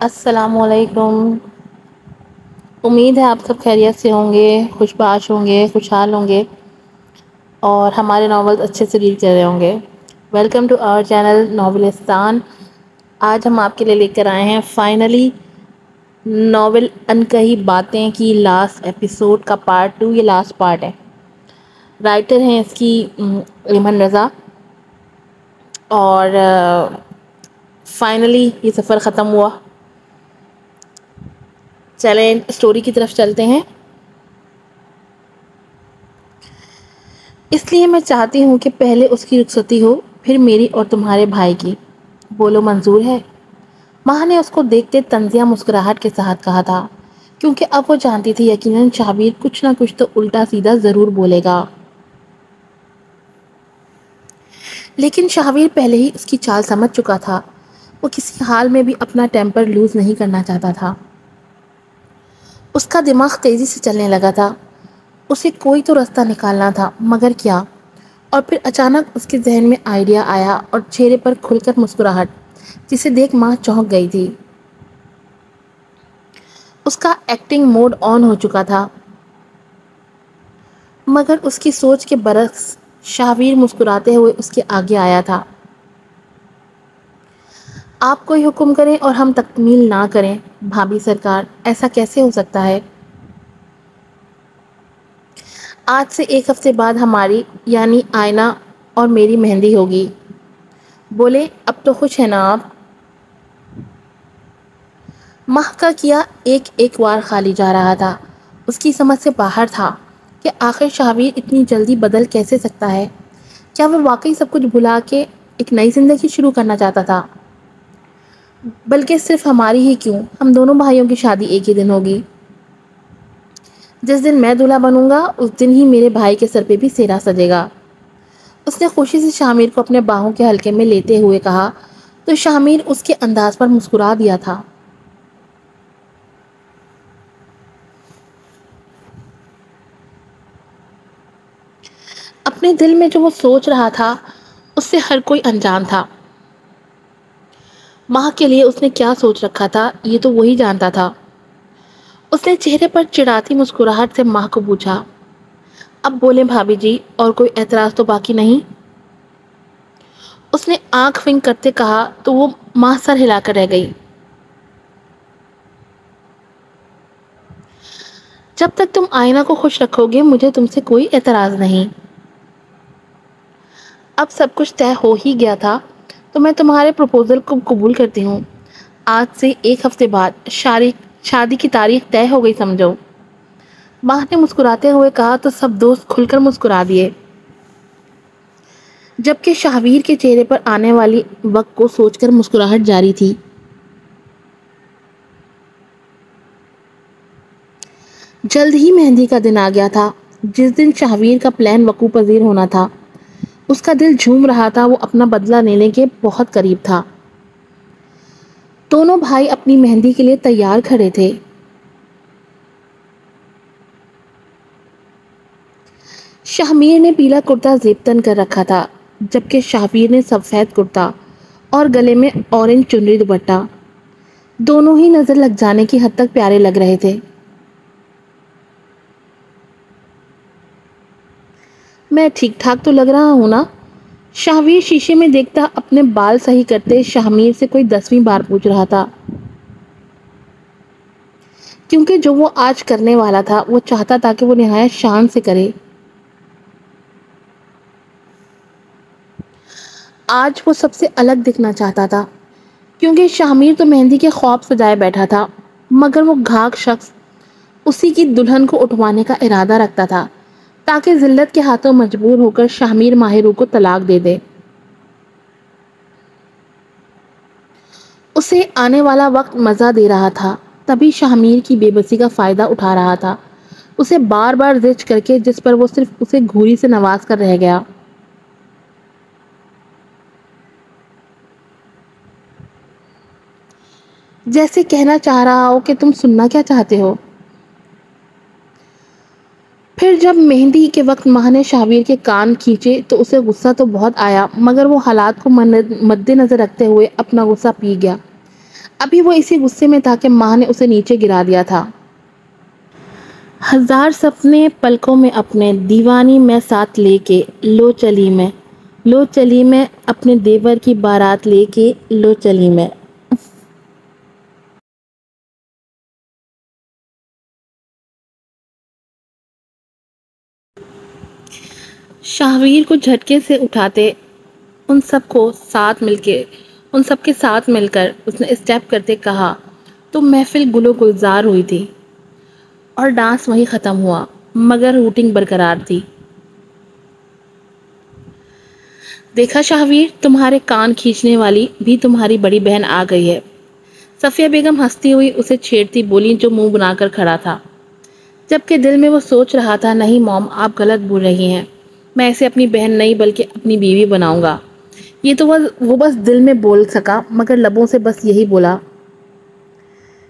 السلام علیکم۔ امید ہے آپ سب خیریت سے ہوں گے، خوش باش ہوں گے، خوشحال ہوں گے اور ہمارے ناولز اچھے سے ریڈ کر رہے ہوں گے۔ Welcome to our channel Novelistan. آج ہم آپ کے لیے لے کر آئے ہیں فائنلی ناول انکہی باتیں کی لاسٹ ایپیسوڈ کا پارٹ 2۔ یہ لاسٹ پارٹ ہے۔ رائٹر ہیں اس کی ایمن رضا، اور فائنلی یہ سفر ختم ہوا۔ چلیں اسٹوری کی طرف چلتے ہیں۔ اس لیے میں چاہتی ہوں کہ پہلے اس کی رخصتی ہو، پھر میری اور تمہارے بھائی کی۔ بولو منظور ہے؟ ماں نے اس کو دیکھتے طنزیہ مسکراہٹ کے ساتھ کہا تھا، کیونکہ اب وہ جانتی تھی یقیناً شہابیر کچھ نہ کچھ تو الٹا سیدھا ضرور بولے گا۔ لیکن شہابیر پہلے ہی اس کی چال سمجھ چکا تھا۔ وہ کسی حال میں بھی اپنا ٹیمپر لوز نہیں کرنا چاہتا تھا۔ اس کا دماغ تیزی سے چلنے لگا تھا۔ اسے کوئی تو راستہ نکالنا تھا، مگر کیا؟ اور پھر اچانک اس کے ذہن میں آئیڈیا آیا اور چہرے پر کھل کر مسکراہٹ، جسے دیکھ ماں چونک گئی تھی۔ اس کا ایکٹنگ موڈ آن ہو چکا تھا، مگر اس کی سوچ کے برعکس شہابیر مسکراتے ہوئے اس کے آگے آیا تھا۔ آپ کوئی حکم کریں اور ہم تکمیل نہ کریں بھابھی سرکار، ایسا کیسے ہو سکتا ہے؟ آج سے 1 ہفتے بعد ہماری یعنی آئینہ اور میری مہندی ہوگی۔ بولے اب تو خوش ہیں نا آپ؟ ماہ کا کیا ایک وار خالی جا رہا تھا۔ اس کی سمجھ سے باہر تھا کہ آخر شہابیر اتنی جلدی بدل کیسے سکتا ہے؟ کیا وہ واقعی سب کچھ بھلا کے ایک نئی زندگی شروع کرنا چاہتا تھا؟ بلکہ صرف ہماری ہی کیوں، ہم دونوں بھائیوں کی شادی ایک ہی دن ہوگی۔ جس دن میں دولہا بنوں گا اس دن ہی میرے بھائی کے سر پہ بھی سہرا سجے گا۔ اس نے خوشی سے شہامیر کو اپنے باہوں کے حلقے میں لیتے ہوئے کہا تو شہامیر اس کے انداز پر مسکرا دیا تھا۔ اپنے دل میں جو وہ سوچ رہا تھا اس سے ہر کوئی انجان تھا۔ ماہ کے لیے اس نے کیا سوچ رکھا تھا یہ تو وہی جانتا تھا۔ اس نے چہرے پر چڑھاتی مسکراہٹ سے ماہ کو پوچھا، اب بولیں بھابھی جی، اور کوئی اعتراض تو باقی نہیں؟ اس نے آنکھ ونک کرتے کہا تو وہ ماہ سر ہلا کر رہ گئی۔ جب تک تم آئینہ کو خوش رکھو گے مجھے تم سے کوئی اعتراض نہیں۔ اب سب کچھ طے ہو ہی گیا تھا تو میں تمہارے پروپوزل کو قبول کرتی ہوں۔ آج سے 1 ہفتے بعد شادی کی تاریخ طے ہو گئی سمجھو۔ ماہ نے مسکراتے ہوئے کہا تو سب دوست کھل کر مسکرا دیے، جبکہ شہابیر کے چہرے پر آنے والی وقت کو سوچ کر مسکراہٹ جاری تھی۔ جلد ہی مہندی کا دن آ گیا تھا، جس دن شہابیر کا پلان وقوع پذیر ہونا تھا۔ اس کا دل جھوم رہا تھا، وہ اپنا بدلہ لینے کے بہت قریب تھا۔ دونوں بھائی اپنی مہندی کے لیے تیار کھڑے تھے۔ شہامیر نے پیلا کرتا زیب تن کر رکھا تھا، جبکہ شہابیر نے سفید کرتا اور گلے میں اورنج چنری دوپٹہ۔ دونوں ہی نظر لگ جانے کی حد تک پیارے لگ رہے تھے۔ میں ٹھیک ٹھاک تو لگ رہا ہوں نا؟ شہابیر شیشے میں دیکھتا اپنے بال صحیح کرتے شہامیر سے کوئی 10ویں بار پوچھ رہا تھا، کیونکہ جو وہ آج کرنے والا تھا وہ چاہتا تھا کہ وہ نہایت شان سے کرے۔ آج وہ سب سے الگ دکھنا چاہتا تھا، کیونکہ شہامیر تو مہندی کے خواب سجائے بیٹھا تھا، مگر وہ گھاگ شخص اسی کی دلہن کو اٹھوانے کا ارادہ رکھتا تھا تاکہ ذلت کے ہاتھوں مجبور ہو کر شہامیر ماہرو کو طلاق دے دے۔ اسے آنے والا وقت مزہ دے رہا تھا، تبھی شہامیر کی بے بسی کا فائدہ اٹھا رہا تھا، اسے بار بار زج کر کے، جس پر وہ صرف اسے گھوری سے نواز کر رہ گیا۔ جیسے کہنا چاہ رہا ہو کہ تم سننا کیا چاہتے ہو۔ پھر جب مہندی کے وقت ماہ نے شہابیر کے کان کھینچے تو اسے غصہ تو بہت آیا، مگر وہ حالات کو مد نظر رکھتے ہوئے اپنا غصہ پی گیا۔ ابھی وہ اسی غصے میں تھا کہ ماں نے اسے نیچے گرا دیا تھا۔ ہزار سپنے پلکوں میں اپنے دیوانی میں ساتھ لے کے لو چلی میں اپنے دیور کی بارات لے کے لو چلی میں۔ شاہویر کو جھٹکے سے اٹھاتے ان سب کے ساتھ مل کر اس نے اسٹیپ کرتے کہا تو محفل گلو گلزار ہوئی تھی اور ڈانس وہیں ختم ہوا، مگر روٹنگ برقرار تھی۔ دیکھا شاہویر، تمہارے کان کھینچنے والی بھی تمہاری بڑی بہن آ گئی ہے۔ صفیہ بیگم ہنستی ہوئی اسے چھیڑتی بولی جو منہ بنا کر کھڑا تھا، جبکہ دل میں وہ سوچ رہا تھا نہیں موم، آپ غلط بول رہی ہیں، میں اسے اپنی بہن نہیں بلکہ اپنی بیوی بناؤں گا۔ یہ تو وہ بس دل میں بول سکا، مگر لبوں سے بس یہی بولا۔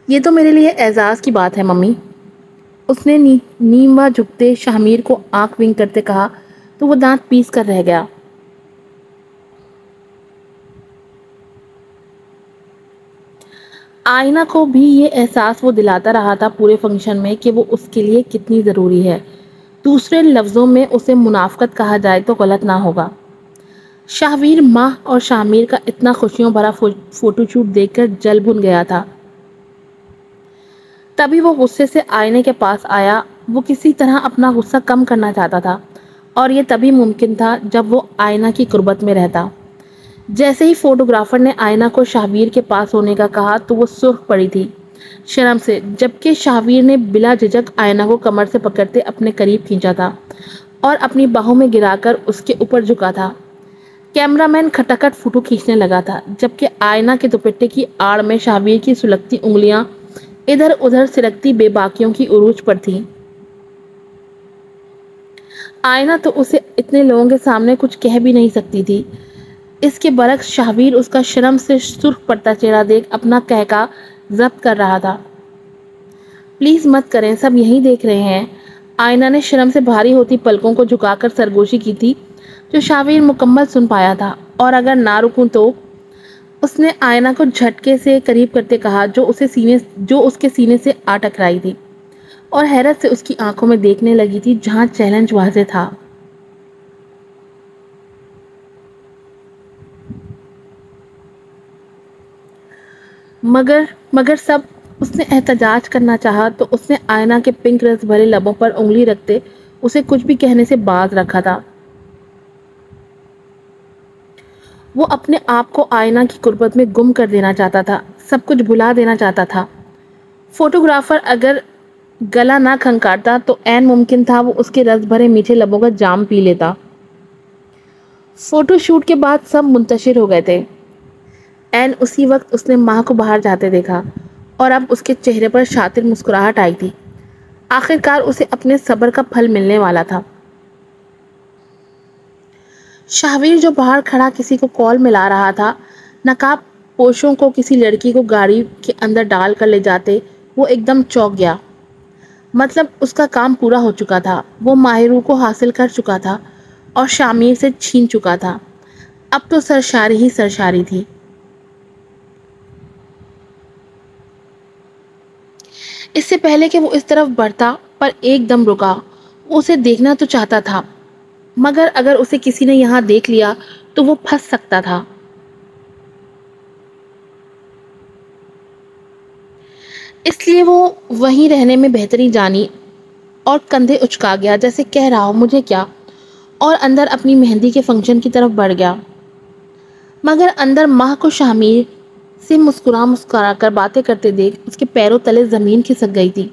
یہ تو میرے لیے اعزاز کی بات ہے ممی، اس نے نیموا جھکتے شاہمیر کو آنکھ ونک کرتے کہا تو وہ دانت پیس کر رہ گیا۔ آئینہ کو بھی یہ احساس وہ دلاتا رہا تھا پورے فنکشن میں کہ وہ اس کے لیے کتنی ضروری ہے۔ دوسرے لفظوں میں اسے منافقت کہا جائے تو غلط نہ ہوگا۔ شاہویر ماہ اور شامیر کا اتنا خوشیوں بھرا فوٹو شوٹ دیکھ کر جل بھن گیا تھا۔ تبھی وہ غصے سے آئینے کے پاس آیا۔ وہ کسی طرح اپنا غصہ کم کرنا چاہتا تھا اور یہ تبھی ممکن تھا جب وہ آئینہ کی قربت میں رہتا۔ جیسے ہی فوٹوگرافر نے آئینہ کو شاہویر کے پاس ہونے کا کہا تو وہ سرخ پڑی تھی شرم سے، جبکہ شاہویر نے بلا جھجک آئینہ کو کمر سے پکڑتے اپنے قریب کھینچا تھا اور اپنی باہوں میں گرا کر اس کے اوپر جھکا تھا۔ کیمرہ مین کھٹکھٹ فوٹو کھینچنے لگا تھا، جبکہ آئینہ کے دوپٹے کی آڑ میں شاہویر کی سلگتی انگلیاں ادھر ادھر سرکتی بے باکیوں کی عروج پر تھی۔ آئینہ تو اسے اتنے لوگوں کے سامنے کچھ کہہ بھی نہیں سکتی تھی، اس کے برعکس شاہویر اس کا شرم سے سرخ پڑتا چہرہ دیکھ اپنا قہقہ ضبط کر رہا تھا۔ پلیز مت کریں، سب یہی دیکھ رہے ہیں۔ آئینہ نے شرم سے بھاری ہوتی پلکوں کو جھکا کر سرگوشی کی تھی جو شاہویر مکمل سن پایا تھا، اور اگر نہ رکوں تو اس نے آئینہ کو جھٹکے سے قریب کرتے کہا جو اس کے سینے سے آ ٹکرائی تھی اور حیرت سے اس کی آنکھوں میں دیکھنے لگی تھی جہاں چیلنج واضح تھا۔ مگر سب اس نے احتجاج کرنا چاہا تو اس نے آئینہ کے پنک رس بھرے لبوں پر انگلی رکھتے اسے کچھ بھی کہنے سے باز رکھا تھا۔ وہ اپنے آپ کو آئینہ کی قربت میں گم کر دینا چاہتا تھا، سب کچھ بھلا دینا چاہتا تھا۔ فوٹوگرافر اگر گلا نہ کھنکارتا تو عین ممکن تھا وہ اس کے رس بھرے میٹھے لبوں کا جام پی لیتا۔ فوٹو شوٹ کے بعد سب منتشر ہو گئے تھے۔ عین اسی وقت اس نے ماہ کو باہر جاتے دیکھا اور اب اس کے چہرے پر شاطر مسکراہٹ آئی تھی۔ آخرکار اسے اپنے صبر کا پھل ملنے والا تھا۔ شاہویر جو باہر کھڑا کسی کو کال ملا رہا تھا، نقاب پوشوں کو کسی لڑکی کو گاڑی کے اندر ڈال کر لے جاتے وہ ایک دم چونک گیا۔ مطلب اس کا کام پورا ہو چکا تھا، وہ ماہرو کو حاصل کر چکا تھا اور شامیر سے چھین چکا تھا۔ اب تو سرشاری ہی سرشاری تھی۔ اس سے پہلے کہ وہ اس طرف بڑھتا پر ایک دم رکا۔ وہ اسے دیکھنا تو چاہتا تھا، مگر اگر اسے کسی نے یہاں دیکھ لیا تو وہ پھنس سکتا تھا۔ اس لیے وہ وہیں رہنے میں بہتری جانی اور کندھے اچکا گیا جیسے کہہ رہا ہو مجھے کیا، اور اندر اپنی مہندی کے فنکشن کی طرف بڑھ گیا۔ مگر اندر ماہ کو شاہمیر سے مسکرا کر باتیں کرتے دیکھ اس کے پیروں تلے زمین کھسک گئی تھی۔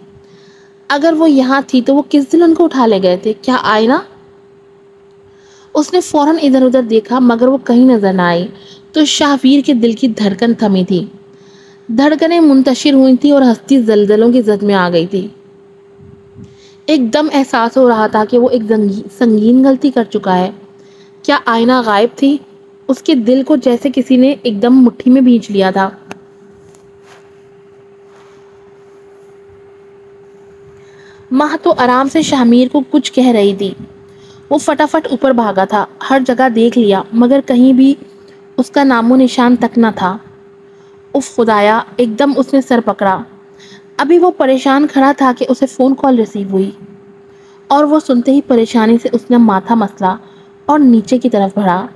اگر وہ یہاں تھی تو وہ کس دن ان کو اٹھا لے گئے تھے؟ کیا آئینہ؟ اس نے فوراً ادھر ادھر دیکھا مگر وہ کہیں نظر نہ آئی تو شاہویر کے دل کی دھڑکن تھمی تھی، دھڑکنیں منتشر ہوئی تھی اور ہستی زلزلوں کی زد میں آ گئی تھی۔ ایک دم احساس ہو رہا تھا کہ وہ ایک سنگین غلطی کر چکا ہے۔ کیا آئینہ غائب تھی؟ اس کے دل کو جیسے کسی نے ایک دم مٹھی میں بھینچ لیا تھا۔ ماہ تو آرام سے شاہمیر کو کچھ کہہ رہی تھی، وہ فٹافٹ اوپر بھاگا تھا، ہر جگہ دیکھ لیا مگر کہیں بھی اس کا نام و نشان تک نہ تھا۔ اف خدایا، ایک دم اس نے سر پکڑا۔ ابھی وہ پریشان کھڑا تھا کہ اسے فون کال ریسیو ہوئی، اور وہ سنتے ہی پریشانی سے اس نے ماتھا مسلا اور نیچے کی طرف بڑھا۔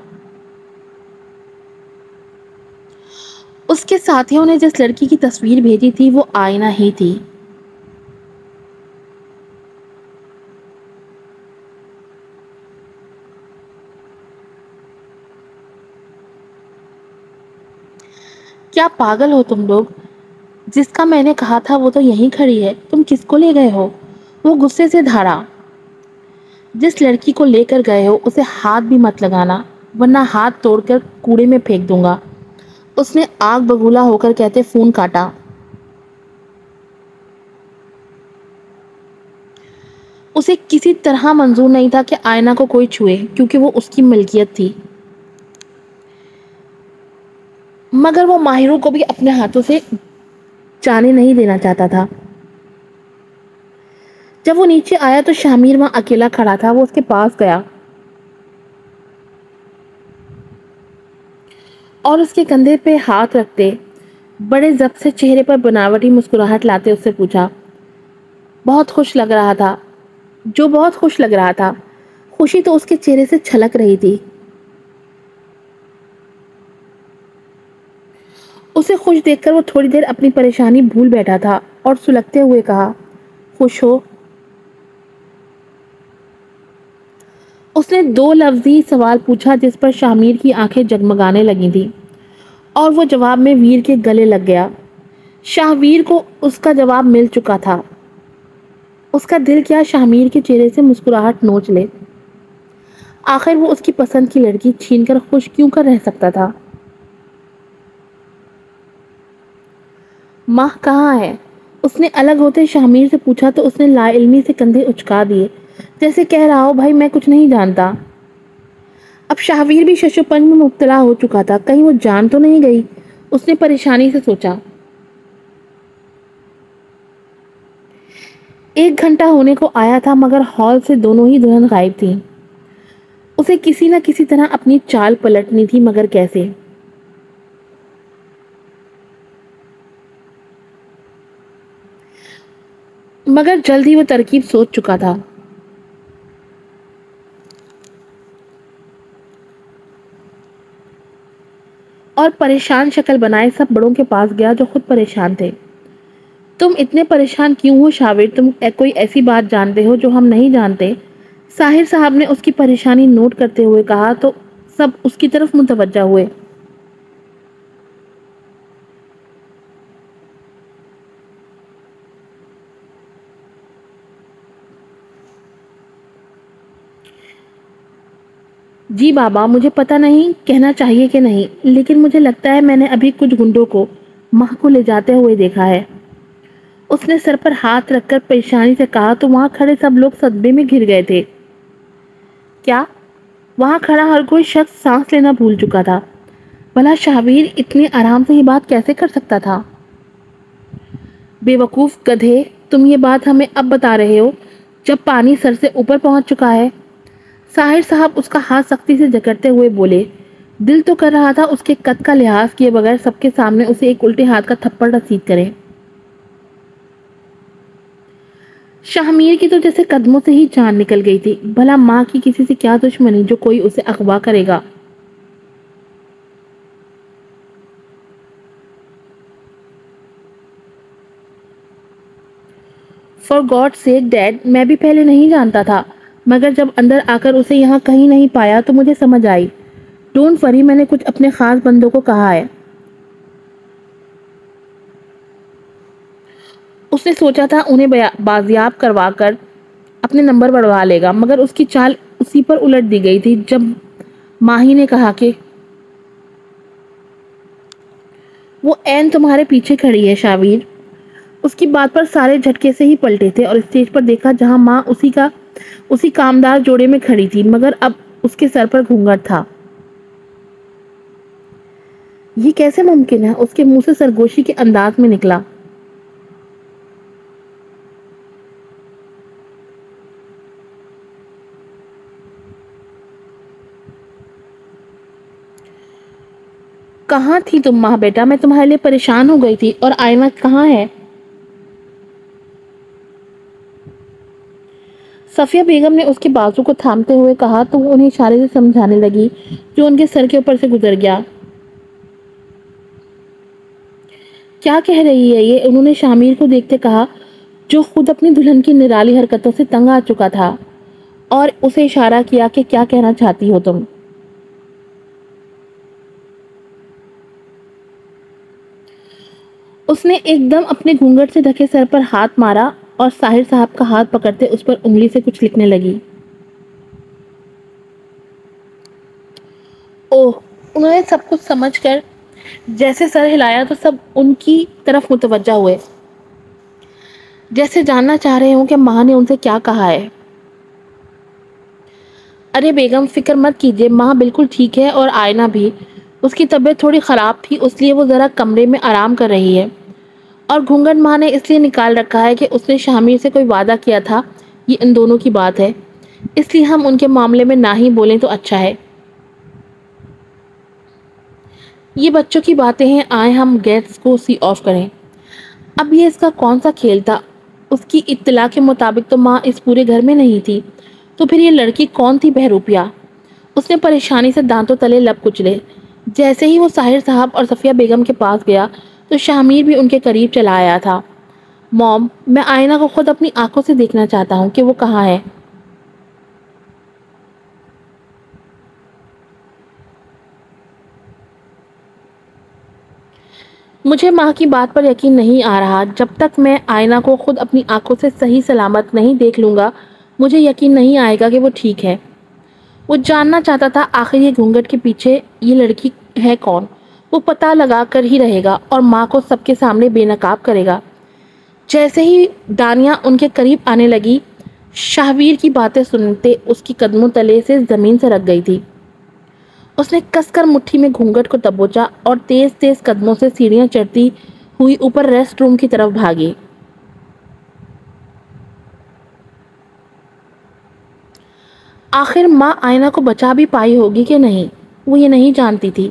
اس کے ساتھیوں نے جس لڑکی کی تصویر بھیجی تھی وہ آئینہ ہی تھی۔ کیا پاگل ہو تم لوگ؟ جس کا میں نے کہا تھا وہ تو یہیں کھڑی ہے، تم کس کو لے گئے ہو؟ وہ غصے سے دھاڑا۔ جس لڑکی کو لے کر گئے ہو اسے ہاتھ بھی مت لگانا، ورنہ ہاتھ توڑ کر کوڑے میں پھینک دوں گا، اس نے آگ بگولا ہو کر کہتے فون کاٹا۔ اسے کسی طرح منظور نہیں تھا کہ آئینہ کو کوئی چھوئے، کیونکہ وہ اس کی ملکیت تھی، مگر وہ ماہروں کو بھی اپنے ہاتھوں سے جانے نہیں دینا چاہتا تھا۔ جب وہ نیچے آیا تو شامیر وہاں اکیلا کھڑا تھا۔ وہ اس کے پاس گیا اور اس کے کندھے پہ ہاتھ رکھتے بڑے ضبط سے چہرے پر بناوٹی مسکراہٹ لاتے اس سے پوچھا، بہت خوش لگ رہا تھا؟ جو بہت خوش لگ رہا تھا، خوشی تو اس کے چہرے سے چھلک رہی تھی۔ اسے خوش دیکھ کر وہ تھوڑی دیر اپنی پریشانی بھول بیٹھا تھا اور سلگتے ہوئے کہا، خوش ہو؟ اس نے دو لفظی سوال پوچھا جس پر شامیر کی آنکھیں جگمگانے لگی تھی، اور وہ جواب میں ویر کے گلے لگ گیا۔ شاہویر کو اس کا جواب مل چکا تھا۔ اس کا دل کیا شامیر کے چہرے سے مسکراہٹ نوچ لے۔ آخر وہ اس کی پسند کی لڑکی چھین کر خوش کیوں کر رہ سکتا تھا؟ ماں کہاں ہے؟ اس نے الگ ہوتے شامیر سے پوچھا تو اس نے لا علمی سے کندھے اچکا دیے، جیسے کہہ رہا ہو بھائی میں کچھ نہیں جانتا۔ اب شاہویر بھی ششوپن میں مبتلا ہو چکا تھا، کہیں وہ جان تو نہیں گئی؟ اس نے پریشانی سے سوچا۔ 1 گھنٹہ ہونے کو آیا تھا مگر ہال سے دونوں ہی دلہن غائب تھیں۔ اسے کسی نہ کسی طرح اپنی چال پلٹنی تھی، مگر کیسے؟ مگر جلد ہی وہ ترکیب سوچ چکا تھا۔ اور پریشان شکل بنائے سب بڑوں کے پاس گیا جو خود پریشان تھے۔ تم اتنے پریشان کیوں ہو شاویر؟ تم کوئی ایسی بات جانتے ہو جو ہم نہیں جانتے؟ ساحر صاحب نے اس کی پریشانی نوٹ کرتے ہوئے کہا تو سب اس کی طرف متوجہ ہوئے۔ جی بابا، مجھے پتہ نہیں کہنا چاہیے کہ نہیں، لیکن مجھے لگتا ہے میں نے ابھی کچھ گنڈوں کو ماہ کو لے جاتے ہوئے دیکھا ہے۔ اس نے سر پر ہاتھ رکھ کر پریشانی سے کہا تو وہاں کھڑے سب لوگ صدمے میں گر گئے تھے۔ کیا؟ وہاں کھڑا ہر کوئی شخص سانس لینا بھول چکا تھا۔ بھلا شاہویر اتنے آرام سے یہ بات کیسے کر سکتا تھا؟ بے وقوف گدھے، تم یہ بات ہمیں اب بتا رہے ہو جب پانی سر سے اوپر پہنچ چکا ہے؟ ساحر صاحب اس کا ہاتھ سختی سے جکڑتے ہوئے بولے۔ دل تو کر رہا تھا اس کے قد کا لحاظ کیے بغیر سب کے سامنے اسے ایک الٹے ہاتھ کا تھپڑ رسید کرے۔ شاہمیر کی تو جیسے قدموں سے ہی جان نکل گئی تھی۔ بھلا ماں کی کسی سے کیا دشمنی جو کوئی اسے اغوا کرے گا؟ فار گاڈ سیک ڈیڈ، میں بھی پہلے نہیں جانتا تھا، مگر جب اندر آ کر اسے یہاں کہیں نہیں پایا تو مجھے سمجھ آئی۔ ڈونٹ وری، میں نے کچھ اپنے خاص بندوں کو کہا ہے۔ اس نے سوچا تھا انہیں بازیاب کروا کر اپنے نمبر بڑھوا لے گا، مگر اس کی چال اسی پر الٹ دی گئی تھی جب ماہی نے کہا کہ وہ عین تمہارے پیچھے کھڑی ہے شاویر۔ اس کی بات پر سارے جھٹکے سے ہی پلٹے تھے اور اسٹیج پر دیکھا جہاں ماں اسی کامدار جوڑے میں کھڑی تھی، مگر اب اس کے سر پر گھونگھٹ تھا۔ یہ کیسے ممکن ہے؟ اس کے منہ سے سرگوشی کے انداز میں نکلا۔ کہاں تھی تم ماں بیٹا؟ میں تمہارے لیے پریشان ہو گئی تھی. اور آئینہ کہاں ہے؟ صفیہ بیگم نے اس کے بازو کو تھامتے ہوئے کہا تو وہ انہیں اشارے سے سمجھانے لگی جو ان کے سر کے اوپر سے گزر گیا. کیا کہہ رہی ہے یہ؟ انہوں نے شامیر کو دیکھتے کہا جو خود اپنی دلہن کی نرالی حرکتوں سے تنگ آ چکا تھا، اور اسے اشارہ کیا کہ کیا کہنا چاہتی ہو تم؟ اس نے ایک دم اپنے گھونگھٹ سے ڈھکے سر پر ہاتھ مارا اور ساحر صاحب کا ہاتھ پکڑتے اس پر انگلی سے کچھ لکھنے لگی. اوہ! انہوں نے سب کچھ سمجھ کر جیسے سر ہلایا تو سب ان کی طرف متوجہ ہوئے، جیسے جاننا چاہ رہے ہوں کہ ماں نے ان سے کیا کہا ہے. ارے بیگم فکر مت کیجیے، ماں بالکل ٹھیک ہے اور آئینہ بھی. اس کی طبیعت تھوڑی خراب تھی اس لیے وہ ذرا کمرے میں آرام کر رہی ہے، اور گھونگھٹ ماں نے اس لیے نکال رکھا ہے کہ اس نے شامیر سے کوئی وعدہ کیا تھا. یہ ان دونوں کی بات ہے، اس لیے ہم ان کے معاملے میں نہ ہی بولیں تو اچھا ہے. یہ بچوں کی باتیں ہیں، آئیں ہم گیس کو سی آف کریں. اب یہ اس کا کون سا کھیل تھا؟ اس کی اطلاع کے مطابق تو ماں اس پورے گھر میں نہیں تھی، تو پھر یہ لڑکی کون تھی بہروپیہ؟ اس نے پریشانی سے دانتوں تلے لب کچلے. جیسے ہی وہ ساحر صاحب اور صفیہ بیگم کے پاس گیا تو شامیر بھی ان کے قریب چلا آیا تھا. موم، میں آئینہ کو خود اپنی آنکھوں سے دیکھنا چاہتا ہوں کہ وہ کہاں ہے. مجھے ماں کی بات پر یقین نہیں آ رہا. جب تک میں آئینہ کو خود اپنی آنکھوں سے صحیح سلامت نہیں دیکھ لوں گا مجھے یقین نہیں آئے گا کہ وہ ٹھیک ہے. وہ جاننا چاہتا تھا آخر یہ گھونگھٹ کے پیچھے یہ لڑکی ہے کون. وہ پتہ لگا کر ہی رہے گا اور ماں کو سب کے سامنے بے نقاب کرے گا. جیسے ہی دانیہ ان کے قریب آنے لگی، شاہویر کی باتیں سنتے اس کی قدموں تلے سے زمین سے رک گئی تھی. اس نے کس کر مٹھی میں گھونگھٹ کو دبوچا اور تیز تیز قدموں سے سیڑھیاں چڑھتی ہوئی اوپر ریسٹ روم کی طرف بھاگی. آخر ماں آئینہ کو بچا بھی پائی ہوگی کہ نہیں، وہ یہ نہیں جانتی تھی.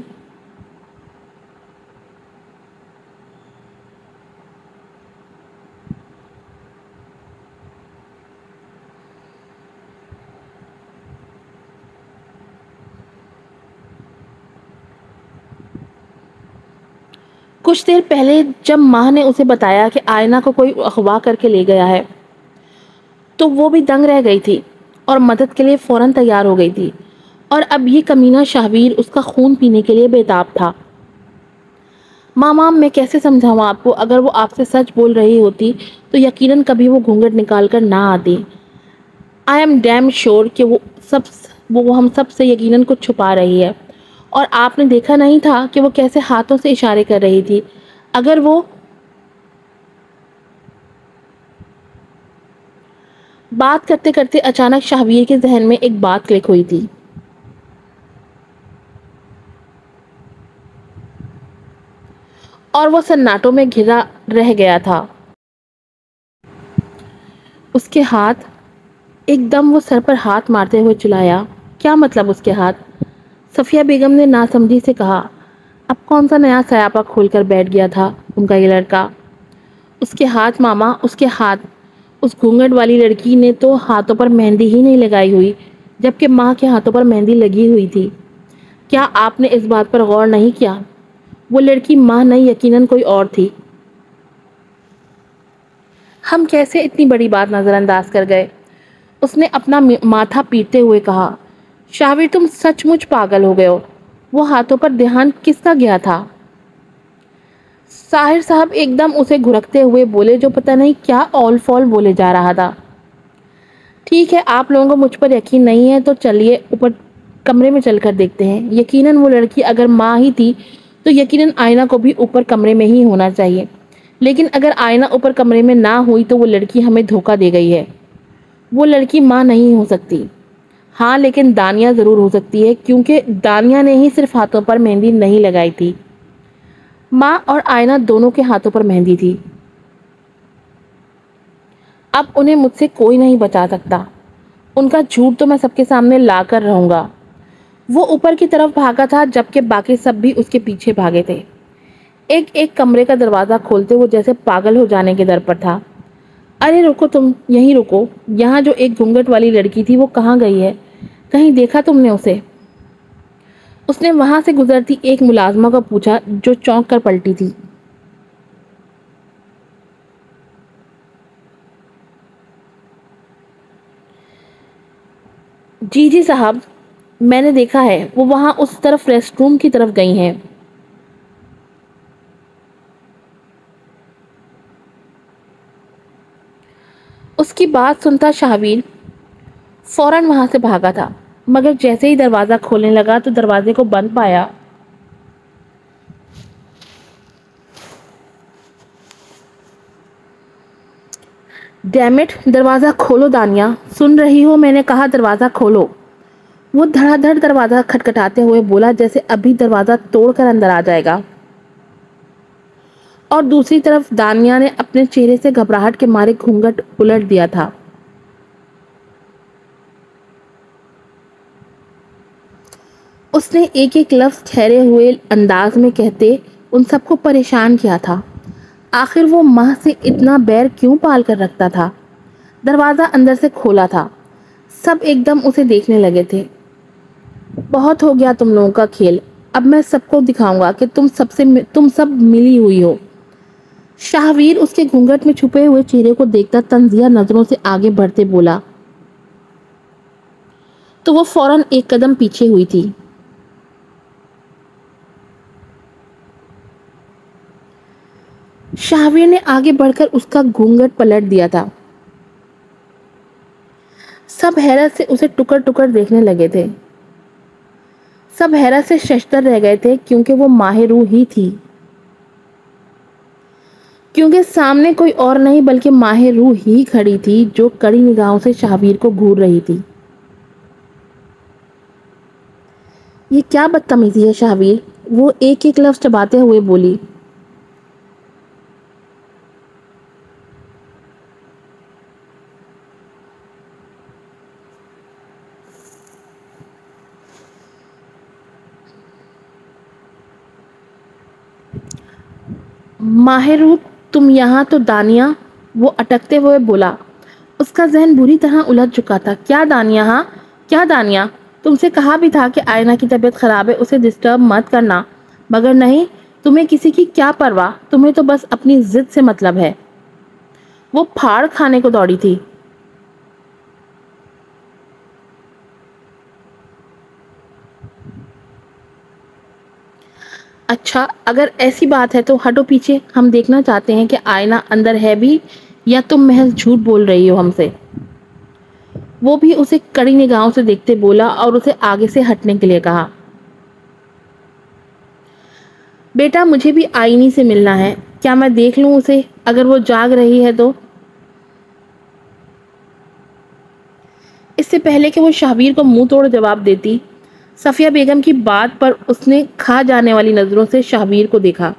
کچھ دیر پہلے جب ماں نے اسے بتایا کہ آئینہ کو کوئی اغوا کر کے لے گیا ہے تو وہ بھی دنگ رہ گئی تھی اور مدد کے لیے فوراً تیار ہو گئی تھی. اور اب یہ کمینہ شاہویر اس کا خون پینے کے لیے بےتاب تھا. ماما میں کیسے سمجھاؤں آپ کو؟ اگر وہ آپ سے سچ بول رہی ہوتی تو یقیناً کبھی وہ گھونگھٹ نکال کر نہ آتی. آئی ایم ڈیم شور کہ وہ ہم سب سے یقیناً کچھ چھپا رہی ہے. اور آپ نے دیکھا نہیں تھا کہ وہ کیسے ہاتھوں سے اشارے کر رہی تھی؟ اگر وہ بات کرتے کرتے اچانک شاہویر کے ذہن میں ایک بات کلک ہوئی تھی. اور وہ سناٹوں میں گھرا رہ گیا تھا. اس کے ہاتھ. ایک دم وہ سر پر ہاتھ مارتے ہوئے چلایا. کیا مطلب اس کے ہاتھ؟ صفیہ بیگم نے ناسمجھی سے کہا. اب کون سا نیا سیاپا کھول کر بیٹھ گیا تھا ان کا یہ لڑکا؟ اس کے ہاتھ ماما، اس کے ہاتھ. اس گھونگھٹ والی لڑکی نے تو ہاتھوں پر مہندی ہی نہیں لگائی ہوئی جبکہ ماں کے ہاتھوں پر مہندی لگی ہوئی تھی. کیا آپ نے اس بات پر غور نہیں کیا؟ وہ لڑکی ماں نہیں یقیناً کوئی اور تھی. ہم کیسے اتنی بڑی بات نظر انداز کر گئے؟ اس نے اپنا ماتھا پیٹتے ہوئے کہا. شاہویر تم سچ مچ پاگل ہو گئے ہو. وہ ہاتھوں پر دھیان کس کا گیا تھا؟ ساحر صاحب ایک دم اسے گھرکتے ہوئے بولے جو پتہ نہیں کیا اول فول بولے جا رہا تھا. ٹھیک ہے آپ لوگوں کو مجھ پر یقین نہیں ہے تو چلیے اوپر کمرے میں چل کر دیکھتے ہیں. یقیناً وہ لڑکی اگر ماں ہی تھی تو یقیناً آئینہ کو بھی اوپر کمرے میں ہی ہونا چاہیے. لیکن اگر آئینہ اوپر کمرے میں نہ ہوئی تو وہ لڑکی ہمیں دھوکہ دے گئی ہے. وہ لڑکی ماں نہیں ہو سکتی. ہاں لیکن دانیہ ضرور ہو سکتی ہے کیونکہ دانیہ نے ہی صرف ہاتھوں پر مہندی نہیں لگائی تھی. ماں اور آئینہ دونوں کے ہاتھوں پر مہندی تھی. اب انہیں مجھ سے کوئی نہیں بچا سکتا. ان کا جھوٹ تو میں سب کے سامنے لا کر رہوں گا. وہ اوپر کی طرف بھاگا تھا جبکہ باقی سب بھی اس کے پیچھے بھاگے تھے، ایک ایک کمرے کا دروازہ کھولتے وہ جیسے پاگل ہو جانے کے در پر تھا۔ ارے رکو، تم یہیں رکو، یہاں جو ایک گھونگھٹ والی لڑکی تھی وہ کہاں گئی ہے؟ کہیں دیکھا تم نے اسے؟ اس نے وہاں سے گزرتی ایک ملازمہ کو پوچھا جو چونک کر پلٹی تھی۔ جی جی صاحب، میں نے دیکھا ہے، وہ وہاں اس طرف ریسٹ روم کی طرف گئی ہیں۔ اس کی بات سنتا شاہویر فوراً وہاں سے بھاگا تھا، مگر جیسے ہی دروازہ کھولنے لگا تو دروازے کو بند پایا۔ ڈیم اٹ، دروازہ کھولو دانیہ، سن رہی ہو؟ میں نے کہا دروازہ کھولو۔ وہ دھڑا دھڑ دروازہ کھٹکھٹاتے ہوئے بولا جیسے ابھی دروازہ توڑ کر اندر آ جائے گا، اور دوسری طرف دانیہ نے اپنے چہرے سے گھبراہٹ کے مارے گھونگھٹ الٹ دیا تھا۔ اس نے ایک ایک لفظ ٹھہرے ہوئے انداز میں کہتے ان سب کو پریشان کیا تھا۔ آخر وہ ماں سے اتنا بیر کیوں پال کر رکھتا تھا؟ دروازہ اندر سے کھولا تھا، سب ایک دم اسے دیکھنے لگے تھے۔ بہت ہو گیا تم لوگوں کا کھیل، اب میں سب کو دکھاؤں گا کہ تم سب ملی ہوئی ہو۔ شاہویر اس کے گھونگھٹ میں چھپے ہوئے چہرے کو دیکھتا طنزیہ نظروں سے آگے بڑھتے بولا تو وہ فوراً ایک قدم پیچھے ہوئی تھی۔ شاہویر نے آگے بڑھ کر اس کا گھونگھٹ پلٹ دیا تھا۔ سب حیرت سے اسے ٹکر ٹکر دیکھنے لگے تھے، سب حیرت سے ششدر رہ گئے تھے کیونکہ وہ ماہ روح ہی تھی، کیونکہ سامنے کوئی اور نہیں بلکہ ماہ روح ہی کھڑی تھی جو کڑی نگاہوں سے شاہویر کو گھور رہی تھی۔ یہ کیا بدتمیزی ہے شاہویر، وہ ایک ایک لفظ چباتے ہوئے بولی۔ ماہ روح تم یہاں؟ تو دانیہ، وہ اٹکتے ہوئے بولا۔ اس کا ذہن بری طرح الجھ چکا تھا۔ کیا دانیہ؟ ہاں کیا دانیہ؟ تم سے کہا بھی تھا کہ آئینہ کی طبیعت خراب ہے، اسے ڈسٹرب مت کرنا، مگر نہیں، تمہیں کسی کی کیا پرواہ، تمہیں تو بس اپنی ضد سے مطلب ہے۔ وہ پھاڑ کھانے کو دوڑی تھی۔ اچھا اگر ایسی بات ہے تو ہٹو پیچھے، ہم دیکھنا چاہتے ہیں کہ آئینہ اندر ہے بھی یا تم محض جھوٹ بول رہی ہو ہم سے۔ وہ بھی اسے کڑی نگاہوں سے دیکھتے بولا اور اسے آگے سے ہٹنے کے لیے کہا۔ بیٹا مجھے بھی آئینی سے ملنا ہے، کیا میں دیکھ لوں اسے اگر وہ جاگ رہی ہے تو؟ اس سے پہلے کہ وہ شاہویر کو منہ توڑ جواب دیتی، صفیہ بیگم کی بات پر اس نے کھا جانے والی نظروں سے شاہویر کو دیکھا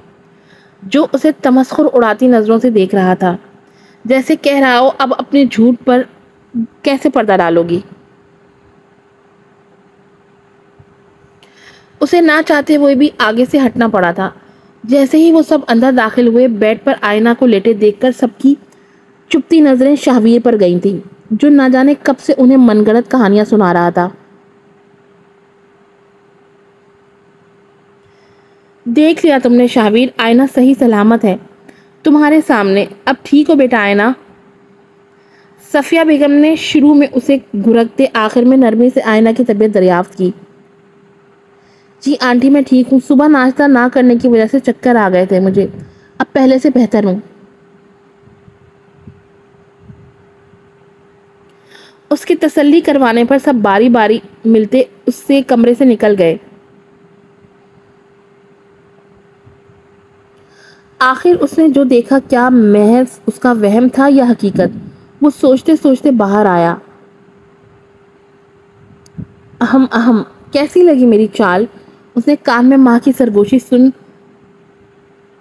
جو اسے تمسخر اڑاتی نظروں سے دیکھ رہا تھا، جیسے کہہ رہا ہو اب اپنے جھوٹ پر کیسے پردہ ڈالو گی۔ اسے نہ چاہتے ہوئے بھی آگے سے ہٹنا پڑا تھا۔ جیسے ہی وہ سب اندر داخل ہوئے، بیڈ پر آئینہ کو لیٹے دیکھ کر سب کی چپتی نظریں شاہویر پر گئی تھیں جو نہ جانے کب سے انہیں من گڑت کہانیاں سنا رہا تھا۔ دیکھ لیا تم نے شاہویر، آئینہ صحیح سلامت ہے تمہارے سامنے، اب ٹھیک ہو بیٹا آئینہ؟ صفیہ بیگم نے شروع میں اسے گھرکتے آخر میں نرمی سے آئینہ کی طبیعت دریافت کی۔ جی آنٹی میں ٹھیک ہوں، صبح ناشتہ نہ کرنے کی وجہ سے چکر آ گئے تھے مجھے، اب پہلے سے بہتر ہوں۔ اس کی تسلی کروانے پر سب باری باری ملتے اس سے کمرے سے نکل گئے۔ آخر اس نے جو دیکھا کیا محض اس کا وہم تھا یا حقیقت، وہ سوچتے سوچتے باہر آیا۔ اہم اہم، کیسی لگی میری چال؟ اس نے کان میں ماں کی سرگوشی سن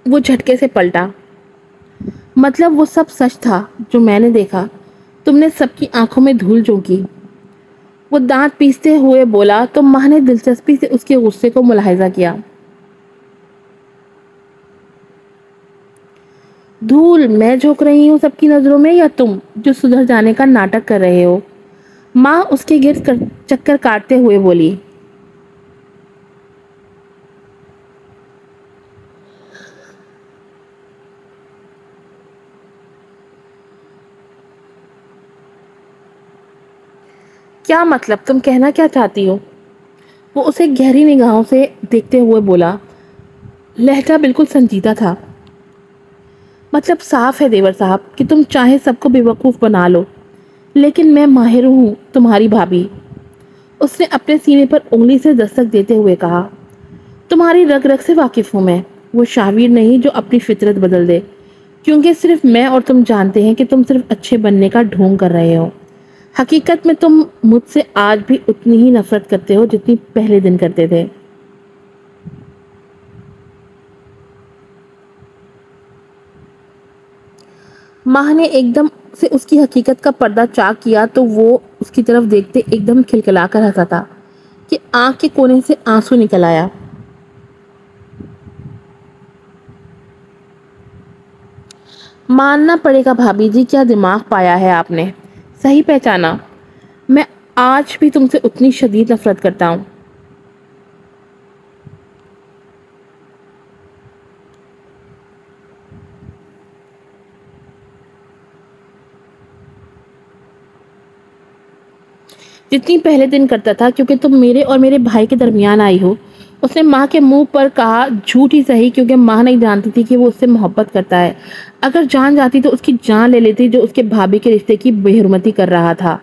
وہ جھٹکے سے پلٹا۔ مطلب وہ سب سچ تھا جو میں نے دیکھا؟ تم نے سب کی آنکھوں میں دھول جھونکی؟ وہ دانت پیستے ہوئے بولا تو ماں نے دلچسپی سے اس کے غصے کو ملاحظہ کیا۔ دھول، میں جھک رہی ہوں سب کی نظروں میں یا تم جو سدھر جانے کا ناٹک کر رہے ہو؟ ماں اس کے گرد چکر کاٹتے ہوئے بولی۔ کیا مطلب؟ تم کہنا کیا چاہتی ہو؟ وہ اسے گہری نگاہوں سے دیکھتے ہوئے بولا، لہجہ بالکل سنجیدہ تھا۔ مطلب صاف ہے دیور صاحب کہ تم چاہے سب کو بے وقوف بنا لو، لیکن میں ماہر ہوں تمہاری بھابھی۔ اس نے اپنے سینے پر انگلی سے دستک دیتے ہوئے کہا، تمہاری رگ رگ سے واقف ہوں میں، وہ شاویر نہیں جو اپنی فطرت بدل دے، کیونکہ صرف میں اور تم جانتے ہیں کہ تم صرف اچھے بننے کا ڈھونگ کر رہے ہو۔ حقیقت میں تم مجھ سے آج بھی اتنی ہی نفرت کرتے ہو جتنی پہلے دن کرتے تھے۔ ماں نے ایک دم سے اس کی حقیقت کا پردہ چاک کیا تو وہ اس کی طرف دیکھتے ایک دم کھلکھلا کر ہنسا تھا کہ آنکھ کے کونے سے آنسو نکل آیا۔ ماننا پڑے گا بھابھی جی، کیا دماغ پایا ہے آپ نے، صحیح پہچانا۔ میں آج بھی تم سے اتنی شدید نفرت کرتا ہوں۔ جتنی پہلے دن کرتا تھا، کیونکہ تم میرے اور میرے بھائی کے درمیان آئی ہو۔ اس نے ماں کے منہ پر کہا، جھوٹ ہی صحیح، کیونکہ ماں نہیں جانتی تھی کہ وہ اس سے محبت کرتا ہے۔ اگر جان جاتی تو اس کی جان لے لیتی جو اس کے بھابھی کے رشتے کی بے حرمتی کر رہا تھا۔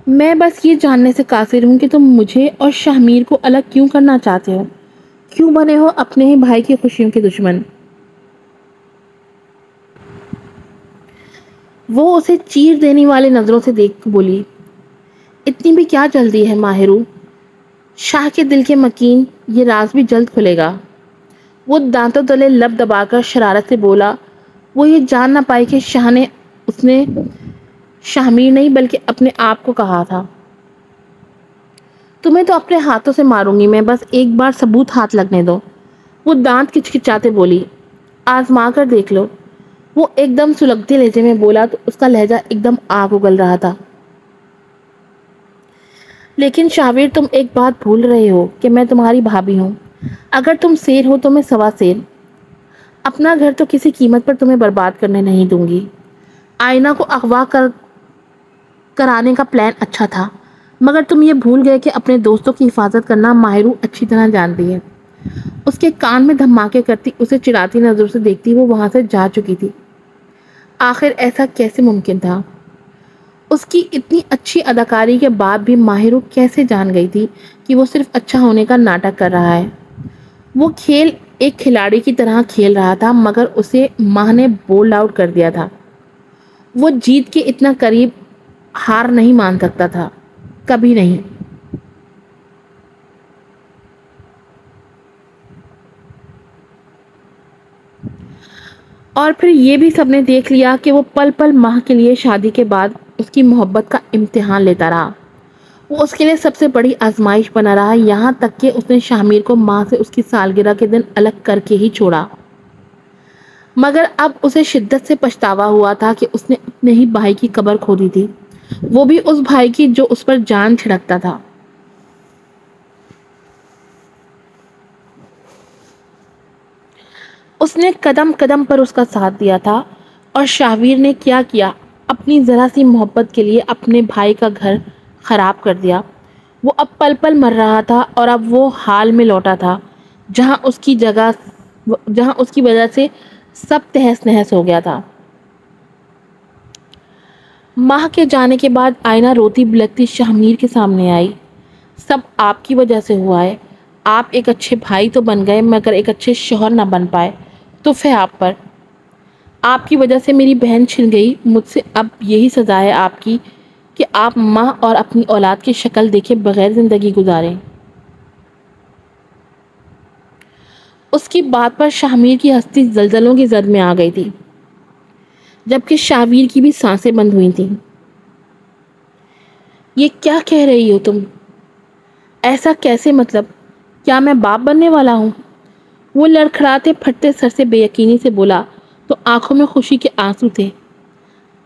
میں بس یہ جاننے سے قاصر ہوں کہ تم مجھے اور شاہمیر کو الگ کیوں کرنا چاہتے ہو؟ کیوں بنے ہو اپنے ہی بھائی کی خوشیوں کے دشمن؟ وہ اسے چیر دینے والے نظروں سے دیکھ بولی، اتنی بھی کیا جلدی ہے ماہرو؟ شاہ کے دل کے مکین، یہ راز بھی جلد کھلے گا۔ وہ دانتوں تلے لب دبا کر شرارت سے بولا، وہ یہ جان نہ پائی کہ شاہ نے اس نے شاہمیر نہیں بلکہ اپنے آپ کو کہا تھا۔ تمہیں تو اپنے ہاتھوں سے ماروں گی میں، بس ایک بار ثبوت ہاتھ لگنے دو۔ وہ دانت کچکچاتے بولی، آزما کر دیکھ لو۔ وہ ایک دم سلگتے لہجے میں بولا تو اس کا لہجہ ایک دم آگ اگل رہا تھا۔ لیکن شاویر، تم ایک بات بھول رہے ہو کہ میں تمہاری بھابھی ہوں۔ اگر تم شیر ہو تو میں سوا شیر۔ اپنا گھر تو کسی قیمت پر تمہیں برباد کرنے نہیں دوں گی۔ آئینہ کو اغوا کرانے کا پلان اچھا تھا، مگر تم یہ بھول گئے کہ اپنے دوستوں کی حفاظت کرنا ماہرو اچھی طرح جانتی ہے۔ اس کے کان میں دھماکے کرتی، اسے چڑھاتی نظروں سے دیکھتی وہ وہاں سے جا چکی تھی۔ آخر ایسا کیسے ممکن تھا؟ اس کی اتنی اچھی اداکاری کے بعد بھی ماہرو کیسے جان گئی تھی کہ وہ صرف اچھا ہونے کا ناٹک کر رہا ہے؟ وہ کھیل ایک کھلاڑی کی طرح کھیل رہا تھا، مگر اسے ماں نے بولڈ آؤٹ کر دیا تھا۔ وہ جیت کے اتنا قریب ہار نہیں مان سکتا تھا، کبھی نہیں۔ اور پھر یہ بھی سب نے دیکھ لیا کہ وہ پل پل ماہ کے لیے شادی کے بعد اس کی محبت کا امتحان لیتا رہا۔ وہ اس کے لیے سب سے بڑی آزمائش بنا رہا، یہاں تک کہ اس نے شاہمیر کو ماں سے اس کی سالگرہ کے دن الگ کر کے ہی چھوڑا۔ مگر اب اسے شدت سے پچھتاوا ہوا تھا کہ اس نے اپنے ہی بھائی کی قبر کھودی تھی، وہ بھی اس بھائی کی جو اس پر جان چھڑکتا تھا۔ اس نے قدم قدم پر اس کا ساتھ دیا تھا، اور شاہویر نے کیا کیا، اپنی ذرا سی محبت کے لیے اپنے بھائی کا گھر خراب کر دیا۔ وہ اب پل پل مر رہا تھا، اور اب وہ حال میں لوٹا تھا جہاں اس کی وجہ سے سب تہس نہس ہو گیا تھا۔ ماہ کے جانے کے بعد آئینہ روتی بلکتی شاہمیر کے سامنے آئی۔ سب آپ کی وجہ سے ہوا ہے۔ آپ ایک اچھے بھائی تو بن گئے، مگر ایک اچھے شوہر نہ بن پائے، تو ہے آپ پر۔ آپ کی وجہ سے میری بہن چھن گئی، مجھ سے اب یہی سزا ہے آپ کی کہ آپ ماں اور اپنی اولاد کی شکل دیکھے بغیر زندگی گزاریں۔ اس کی بات پر شاہمیر کی ہستی زلزلوں کی زد میں آ گئی تھی، جبکہ شاہویر کی بھی سانسیں بند ہوئی تھیں۔ یہ کیا کہہ رہی ہو تم؟ ایسا کیسے؟ مطلب کیا میں باپ بننے والا ہوں؟ وہ لڑکھڑاتے پھٹتے سر سے بے یقینی سے بولا تو آنکھوں میں خوشی کے آنسو تھے۔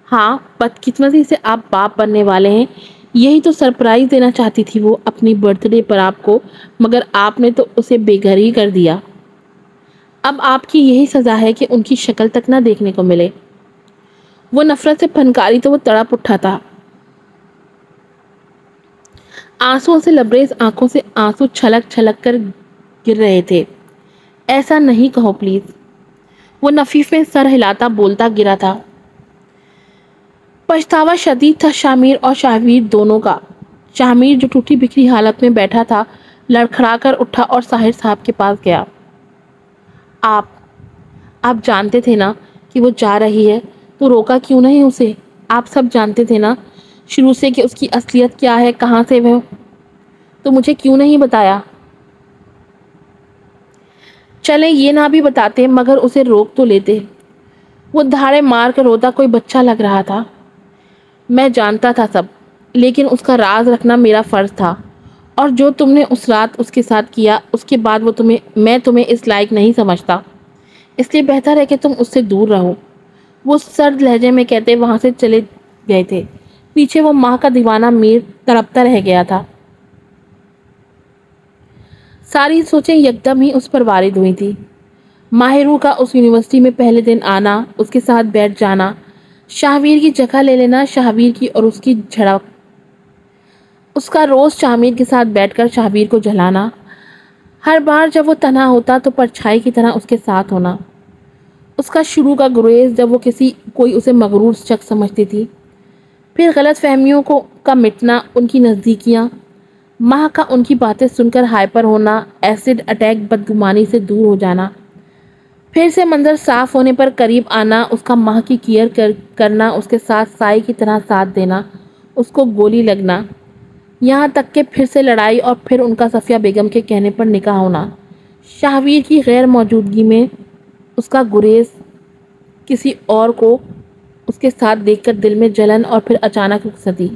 ہاں، بدقسمتی سے آپ باپ بننے والے ہیں، یہی تو سرپرائز دینا چاہتی تھی وہ اپنی برتھ ڈے پر آپ کو، مگر آپ نے تو اسے بے گھر ہی کر دیا۔ اب آپ کی یہی سزا ہے کہ ان کی شکل تک نہ دیکھنے کو ملے۔ وہ نفرت سے پھنکاری تو وہ تڑپ اٹھا تھا، آنسوؤں سے لبریز آنکھوں سے آنسو چھلک چھلک کر گر رہے تھے۔ ایسا نہیں کہو پلیز، وہ نفیف میں سر ہلاتا بولتا گرا تھا۔ پچھتاوا شدید تھا شاہمیر اور شاہویر دونوں کا۔ شاہمیر جو ٹوٹی بکھری حالت میں بیٹھا تھا لڑکھڑا کر اٹھا اور ساحر صاحب کے پاس گیا۔ آپ جانتے تھے نا کہ وہ جا رہی ہے تو روکا کیوں نہیں اسے؟ آپ سب جانتے تھے نا شروع سے کہ اس کی اصلیت کیا ہے، کہاں سے وہ، تو مجھے کیوں نہیں بتایا؟ چلے یہ نہ بھی بتاتے مگر اسے روک تو لیتے۔ وہ دھاڑے مار کر روتا کوئی بچہ لگ رہا تھا۔ میں جانتا تھا سب، لیکن اس کا راز رکھنا میرا فرض تھا، اور جو تم نے اس رات اس کے ساتھ کیا اس کے بعد میں تمہیں اس لائق نہیں سمجھتا، اس لیے بہتر ہے کہ تم اس سے دور رہو۔ وہ سرد لہجے میں کہتے وہاں سے چلے گئے تھے۔ پیچھے وہ ماں کا دیوانہ میر تڑپتا رہ گیا تھا۔ ساری سوچیں یکدم ہی اس پر وارد ہوئی تھی۔ ماہرو کا اس یونیورسٹی میں پہلے دن آنا، اس کے ساتھ بیٹھ جانا، شاہویر کی جگہ لے لینا، شاہویر کی اور اس کی جھڑپ، اس کا روز شاہمیر کے ساتھ بیٹھ کر شاہویر کو جلانا، ہر بار جب وہ تنہا ہوتا تو پرچھائی کی طرح اس کے ساتھ ہونا، اس کا شروع کا گریز جب وہ کوئی اسے مغرور شخص سمجھتی تھی، پھر غلط فہمیوں کا مٹنا، ان کی نزدیکیاں، ماہ کا ان کی باتیں سن کر ہائپر ہونا، ایسڈ اٹیک، بدگمانی سے دور ہو جانا، پھر سے منظر صاف ہونے پر قریب آنا، اس کا ماہ کی کیئر کرنا، اس کے ساتھ سائے کی طرح ساتھ دینا، اس کو گولی لگنا، یہاں تک کہ پھر سے لڑائی اور پھر ان کا صفیہ بیگم کے کہنے پر نکاح ہونا، شاہویر کی غیر موجودگی میں اس کا گریز، کسی اور کو اس کے ساتھ دیکھ کر دل میں جلن اور پھر اچانک رخصتی۔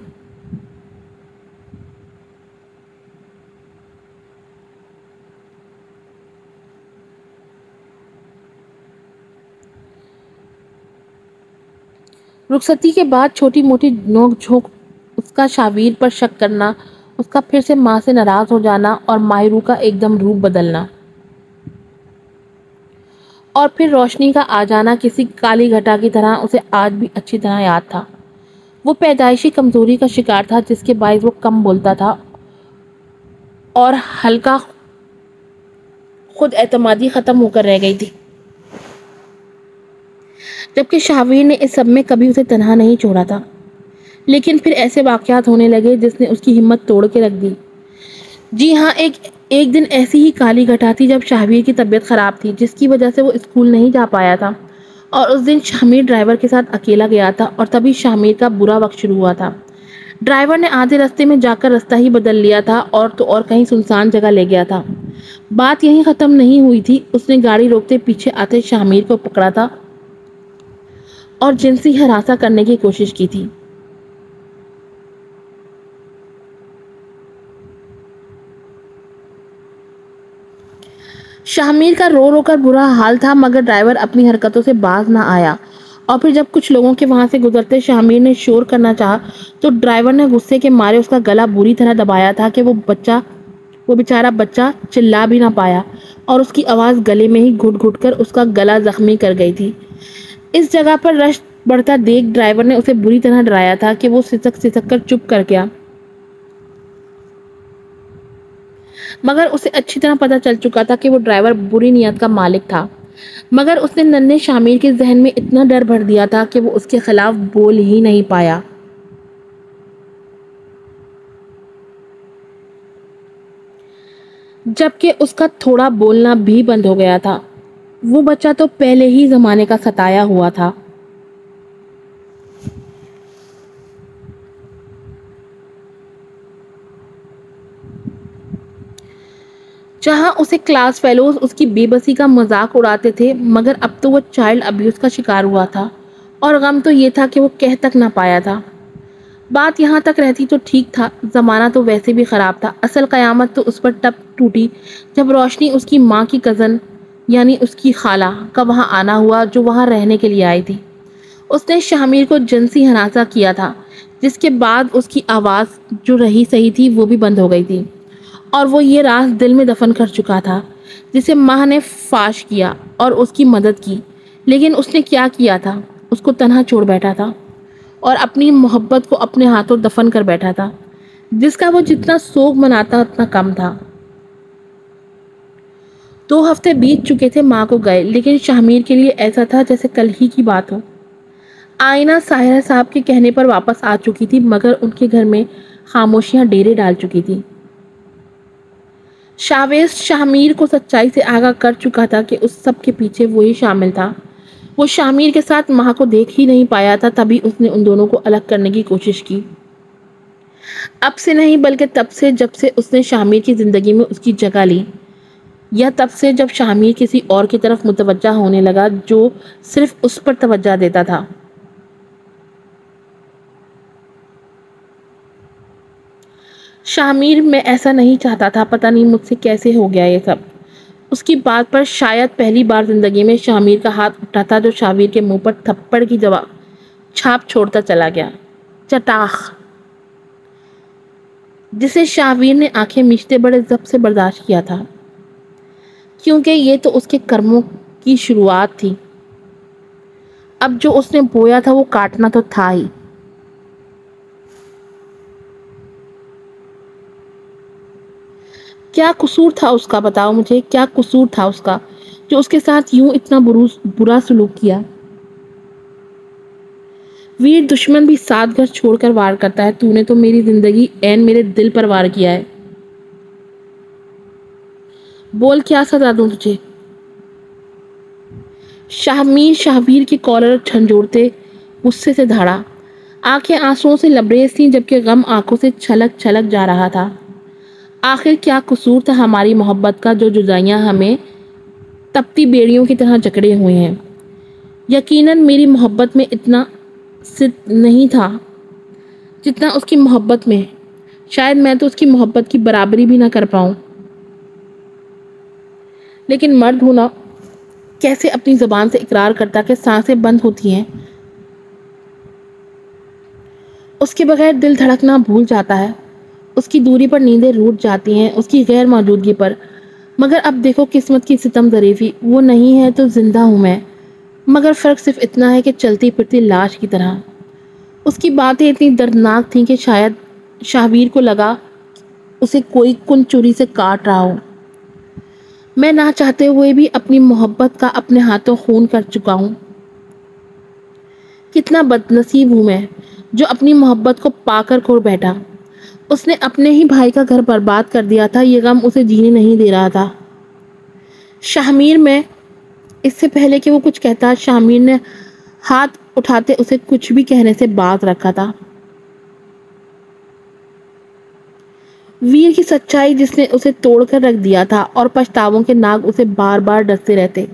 رخصتی کے بعد چھوٹی موٹی نوک جھونک، اس کا شاہویر پر شک کرنا، اس کا پھر سے ماں سے ناراض ہو جانا اور ماہرو کا ایک دم روپ بدلنا، اور پھر روشنی کا آ جانا کسی کالی گھٹا کی طرح اسے آج بھی اچھی طرح یاد تھا۔ وہ پیدائشی کمزوری کا شکار تھا جس کے باعث وہ کم بولتا تھا اور ہلکا خود اعتمادی ختم ہو کر رہ گئی تھی، جبکہ شاہویر نے اس سب میں کبھی اسے تنہا نہیں چھوڑا تھا۔ لیکن پھر ایسے واقعات ہونے لگے جس نے اس کی ہمت توڑ کے رکھ دی۔ جی ہاں، ایک دن ایسی ہی کالی گھٹا تھی جب شاہویر کی طبیعت خراب تھی، جس کی وجہ سے وہ اسکول نہیں جا پایا تھا، اور اس دن شاہمیر ڈرائیور کے ساتھ اکیلا گیا تھا، اور تبھی شاہمیر کا برا وقت شروع ہوا تھا۔ ڈرائیور نے آدھے راستے میں جا کر راستہ ہی بدل لیا تھا اور کہیں سنسان جگہ لے گیا تھا۔ بات یہیں ختم نہیں ہوئی تھی، اس نے گاڑی روکتے پیچھے آتے شاہمیر کو پکڑا تھا اور جنسی ہراساں کرنے کی کوشش کی تھی۔ شاہمیر کا رو رو کر برا حال تھا، مگر ڈرائیور اپنی حرکتوں سے باز نہ آیا، اور پھر جب کچھ لوگوں کے وہاں سے گزرتے شاہمیر نے شور کرنا چاہا تو ڈرائیور نے غصے کے مارے اس کا گلا بری طرح دبایا تھا کہ وہ بیچارہ بچہ چلا بھی نہ پایا، اور اس کی آواز گلے میں ہی گھٹ گھٹ کر اس کا گلا زخمی کر گئی تھی۔ اس جگہ پر رشک بڑھتا دیکھ ڈرائیور نے اسے بری طرح ڈرایا تھا کہ وہ سسک سسک کر چپ کر گیا، مگر اسے اچھی طرح پتہ چل چکا تھا کہ وہ ڈرائیور بری نیت کا مالک تھا، مگر اس نے ننھے شاہمیر کے ذہن میں اتنا ڈر بھر دیا تھا کہ وہ اس کے خلاف بول ہی نہیں پایا۔ جبکہ اس کا تھوڑا بولنا بھی بند ہو گیا تھا، وہ بچہ تو پہلے ہی زمانے کا ستایا ہوا تھا۔ جہاں اسے کلاس فیلوز اس کی بے بسی کا مذاق اڑاتے تھے، مگر اب تو وہ چائلڈ ابیوز کا شکار ہوا تھا، اور غم تو یہ تھا کہ وہ کہہ تک نہ پایا تھا۔ بات یہاں تک رہتی تو ٹھیک تھا، زمانہ تو ویسے بھی خراب تھا، اصل قیامت تو اس پر تب ٹوٹی جب روشنی اس کی ماں کی کزن یعنی اس کی خالہ کا وہاں آنا ہوا، جو وہاں رہنے کے لیے آئی تھی۔ اس نے شامیر کو جنسی ہراساں کیا تھا، جس کے بعد اس کی آواز جو رہی صحیح تھی وہ بھی بند ہو گئی تھی، اور وہ یہ راز دل میں دفن کر چکا تھا جسے ماں نے فاش کیا اور اس کی مدد کی۔ لیکن اس نے کیا کیا تھا؟ اس کو تنہا چھوڑ بیٹھا تھا اور اپنی محبت کو اپنے ہاتھوں دفن کر بیٹھا تھا، جس کا وہ جتنا سوگ مناتا اتنا کم تھا۔ 2 ہفتے بیت چکے تھے ماں کو گئے، لیکن شامیر کے لیے ایسا تھا جیسے کل ہی کی بات ہو۔ آئینہ ساحرہ صاحب کے کہنے پر واپس آ چکی تھی، مگر ان کے گھر میں خاموشیاں ڈیرے ڈال چکی تھی۔ شاویز شامیر کو سچائی سے آگاہ کر چکا تھا کہ اس سب کے پیچھے وہی شامل تھا۔ وہ شامیر کے ساتھ ماں کو دیکھ ہی نہیں پایا تھا، تبھی اس نے ان دونوں کو الگ کرنے کی کوشش کی۔ اب سے نہیں، بلکہ تب سے جب سے اس نے شامیر کی زندگی میں اس کی جگہ لی، یا تب سے جب شامیر کسی اور کی طرف متوجہ ہونے لگا جو صرف اس پر توجہ دیتا تھا۔ شامیر میں ایسا نہیں چاہتا تھا، پتہ نہیں مجھ سے کیسے ہو گیا یہ سب۔ اس کی بات پر شاید پہلی بار زندگی میں شامیر کا ہاتھ اٹھا تھا، جو شامیر کے منہ پر تھپڑ کی چھاپ چھوڑتا چلا گیا۔ چٹاخ، جسے شامیر نے آنکھیں میچتے بڑے ضبط سے برداشت کیا تھا، کیونکہ یہ تو اس کے کرموں کی شروعات تھی۔ اب جو اس نے بویا تھا وہ کاٹنا تو تھا ہی۔ کیا قصور تھا اس کا؟ بتاؤ مجھے، کیا قصور تھا اس کا جو اس کے ساتھ یوں اتنا برا سلوک کیا؟ ویر دشمن بھی ساتھ گھر چھوڑ کر وار کرتا ہے، تو نے تو میری زندگی عین میرے دل پر وار کیا ہے۔ بول، کیا سزا دوں تجھے؟ شامیر کی کالر جھنجھوڑتے غصے سے دھاڑا۔ آنکھیں آنسوؤں سے لبریز تھیں، جبکہ غم آنکھوں سے چھلک چھلک جا رہا تھا۔ آخر کیا قصور تھا ہماری محبت کا، جو جدائیاں ہمیں تپتی بیڑیوں کی طرح جکڑے ہوئے ہیں؟ یقیناً میری محبت میں اتنا صدق نہیں تھا جتنا اس کی محبت میں۔ شاید میں تو اس کی محبت کی برابری بھی نہ کر پاؤں، لیکن مرد ہونا کیسے اپنی زبان سے اقرار کرتا کہ سانسیں بند ہوتی ہیں، اس کے بغیر دل دھڑکنا بھول جاتا ہے، اس کی دوری پر نیندیں روٹ جاتی ہیں، اس کی غیر موجودگی پر۔ مگر اب دیکھو قسمت کی ستم ظریفی، وہ نہیں ہے تو زندہ ہوں میں، مگر فرق صرف اتنا ہے کہ چلتی پھرتی لاش کی طرح۔ اس کی باتیں اتنی دردناک تھیں کہ شاید شامیر کو لگا اسے کوئی کن چوری سے کاٹ رہا ہو۔ میں نہ چاہتے ہوئے بھی اپنی محبت کا اپنے ہاتھوں خون کر چکا ہوں۔ کتنا بد نصیب ہوں میں، جو اپنی محبت کو پا کر کھو بیٹھا۔ اس نے اپنے ہی بھائی کا گھر برباد کر دیا تھا، یہ غم اسے جینے نہیں دے رہا تھا۔ شامیر میں اس سے پہلے کہ وہ کچھ کہتا، شامیر نے ہاتھ اٹھاتے اسے کچھ بھی کہنے سے باز رکھا تھا۔ ویر کی سچائی جس نے اسے توڑ کر رکھ دیا تھا، اور پچھتاووں کے ناگ اسے بار بار ڈستے رہتے۔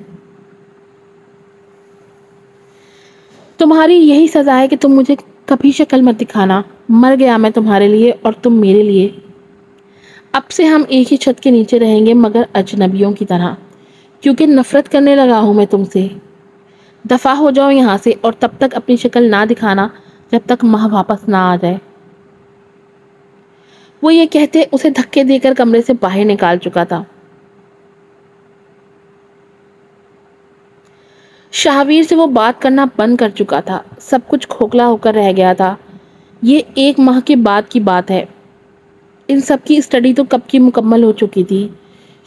تمہاری یہی سزا ہے کہ تم مجھے کبھی شکل مت دکھانا، مر گیا میں تمہارے لیے اور تم میرے لیے۔ اب سے ہم ایک ہی چھت کے نیچے رہیں گے، مگر اجنبیوں کی طرح، کیونکہ نفرت کرنے لگا ہوں میں تم سے۔ دفع ہو جاؤ یہاں سے، اور تب تک اپنی شکل نہ دکھانا جب تک ماں واپس نہ آ جائے۔ وہ یہ کہتے اسے دھکے دے کر کمرے سے باہر نکال چکا تھا۔ شاہویر سے وہ بات کرنا بند کر چکا تھا، سب کچھ کھوکھلا ہو کر رہ گیا تھا۔ یہ 1 ماہ کے بعد کی بات ہے، ان سب کی اسٹڈی تو کب کی مکمل ہو چکی تھی۔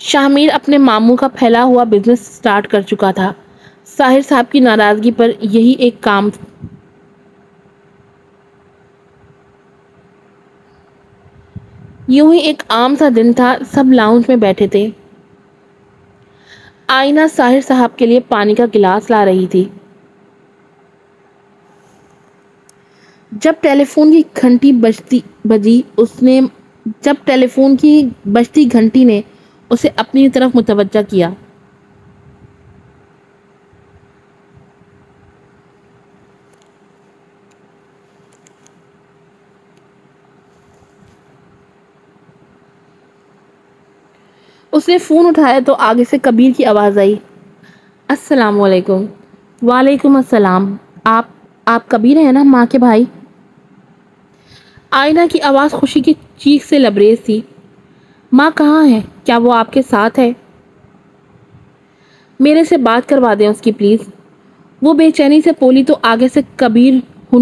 شامیر اپنے ماموں کا پھیلا ہوا بزنس سٹارٹ کر چکا تھا۔ ساحر صاحب کی ناراضگی پر یہی ایک کام۔ یوں ہی ایک عام سا دن تھا، سب لاؤنج میں بیٹھے تھے۔ آئینہ ساحر صاحب کے لیے پانی کا گلاس لا رہی تھی۔ جب ٹیلی فون کی گھنٹی بجتی گھنٹی نے اسے اپنی طرف متوجہ کیا۔ اس نے فون اٹھایا تو آگے سے کبیر کی آواز آئی، السلام علیکم۔ وعلیکم السلام۔ آپ کبیر ہیں نا، ماں کے بھائی؟ آئینہ کی آواز خوشی کی چیخ سے لبریز تھی۔ ماں کہاں ہے؟ کیا وہ آپ کے ساتھ ہے؟ میرے سے بات کروا دیں اس کی پلیز۔ وہ بے چینی سے بولی تو آگے سے کبیر کو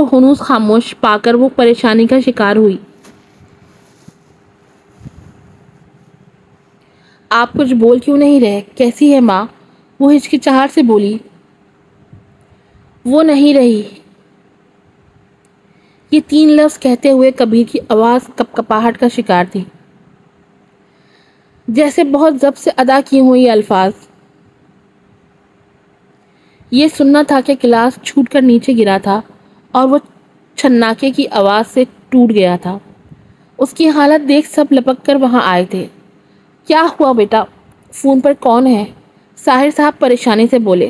ہنوز خاموش پا کر وہ پریشانی کا شکار ہوئی۔ آپ کچھ بول کیوں نہیں رہے؟ کیسی ہے ماں؟ وہ ہچکچاہٹ سے بولی۔ وہ نہیں رہی۔ یہ 3 لفظ کہتے ہوئے کبیر کی آواز کپکپاہٹ کا شکار تھی، جیسے بہت ضبط سے ادا کیے ہوئے یہ الفاظ۔ یہ سننا تھا کہ گلاس چھوٹ کر نیچے گرا تھا اور وہ چھناکے کی آواز سے ٹوٹ گیا تھا۔ اس کی حالت دیکھ سب لپک کر وہاں آئے تھے۔ کیا ہوا بیٹا؟ فون پر کون ہے؟ ساحر صاحب پریشانی سے بولے۔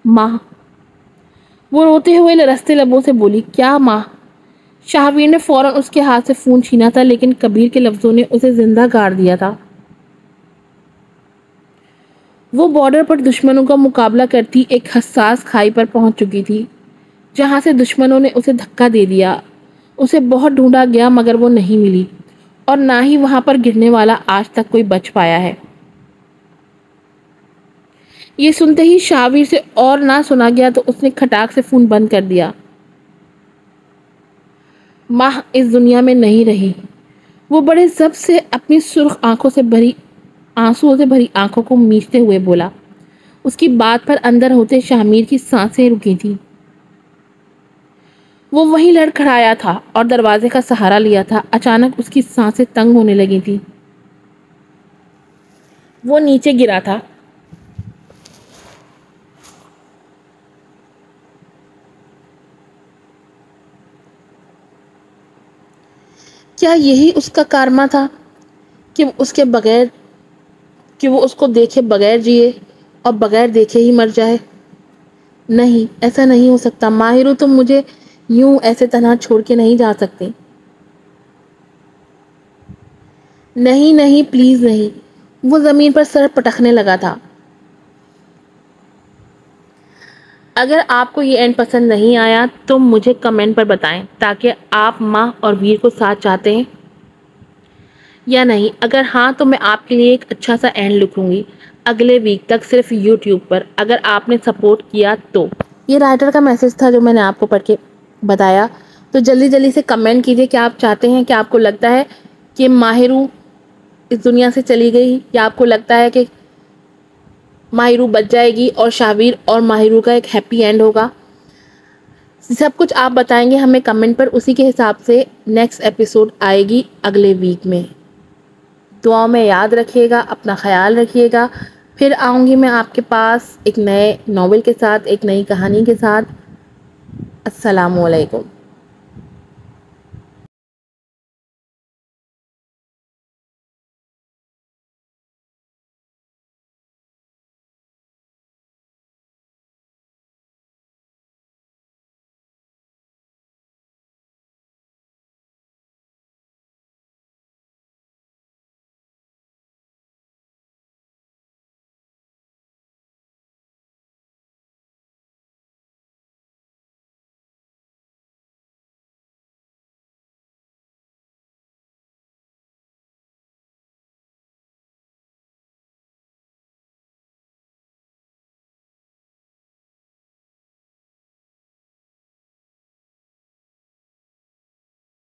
ماں۔ وہ روتے ہوئے لرزتے لبوں سے بولی۔ کیا ماں؟ شاہویر نے فوراً اس کے ہاتھ سے فون چھینا تھا، لیکن کبیر کے لفظوں نے اسے زندہ گاڑ دیا تھا۔ وہ بارڈر پر دشمنوں کا مقابلہ کرتی ایک حساس کھائی پر پہنچ چکی تھی، جہاں سے دشمنوں نے اسے دھکا دے دیا۔ اسے بہت ڈھونڈا گیا مگر وہ نہیں ملی، اور نہ ہی وہاں پر گرنے والا آج تک کوئی بچ پایا ہے۔ یہ سنتے ہی شاہویر سے اور نہ سنا گیا تو اس نے کھٹاک سے فون بند کر دیا۔ ماں اس دنیا میں نہیں رہی۔ وہ بڑے ضبط سے اپنی سرخ آنسوں سے بھری آنکھوں کو میچتے ہوئے بولا۔ اس کی بات پر اندر ہوتے شاہمیر کی سانسیں رکی تھی۔ وہ وہیں لڑکھڑایا تھا اور دروازے کا سہارا لیا تھا، اچانک اس کی سانسیں تنگ ہونے لگی تھی۔ وہ نیچے گرا تھا۔ کیا یہی اس کا کارما تھا کہ وہ اس کو دیکھے بغیر جیے اور بغیر دیکھے ہی مر جائے؟ نہیں، ایسا نہیں ہو سکتا۔ ماہرو، تم مجھے یوں ایسے تنہا چھوڑ کے نہیں جا سکتے۔ نہیں نہیں، پلیز نہیں۔ وہ زمین پر سر پٹکنے لگا تھا۔ اگر آپ کو یہ اینڈ پسند نہیں آیا تو مجھے کمنٹ پر بتائیں، تاکہ آپ ماں اور ویر کو ساتھ چاہتے ہیں یا نہیں۔ اگر ہاں تو میں آپ کے لیے ایک اچھا سا اینڈ لکھوں گی اگلے ویک تک، صرف یوٹیوب پر، اگر آپ نے سپورٹ کیا تو۔ یہ رائٹر کا میسج تھا جو میں نے آپ کو پڑھ کے بتایا۔ تو جلدی جلدی سے کمنٹ کیجئے کہ آپ چاہتے ہیں، کہ آپ کو لگتا ہے کہ ماہرو اس دنیا سے چلی گئی، یا آپ کو لگتا ہے کہ ماہرو بچ جائے گی اور شاہویر اور ماہرو کا ایک ہیپی اینڈ ہوگا۔ سب کچھ آپ بتائیں گے ہمیں کمنٹ پر، اسی کے حساب سے نیکسٹ ایپیسوڈ آئے گی اگلے ویک میں۔ دعاؤں میں یاد رکھیے گا، اپنا خیال رکھیے گا۔ پھر آؤں گی میں آپ کے پاس ایک نئے ناول کے ساتھ، ایک نئی کہانی کے ساتھ۔ السلام علیکم۔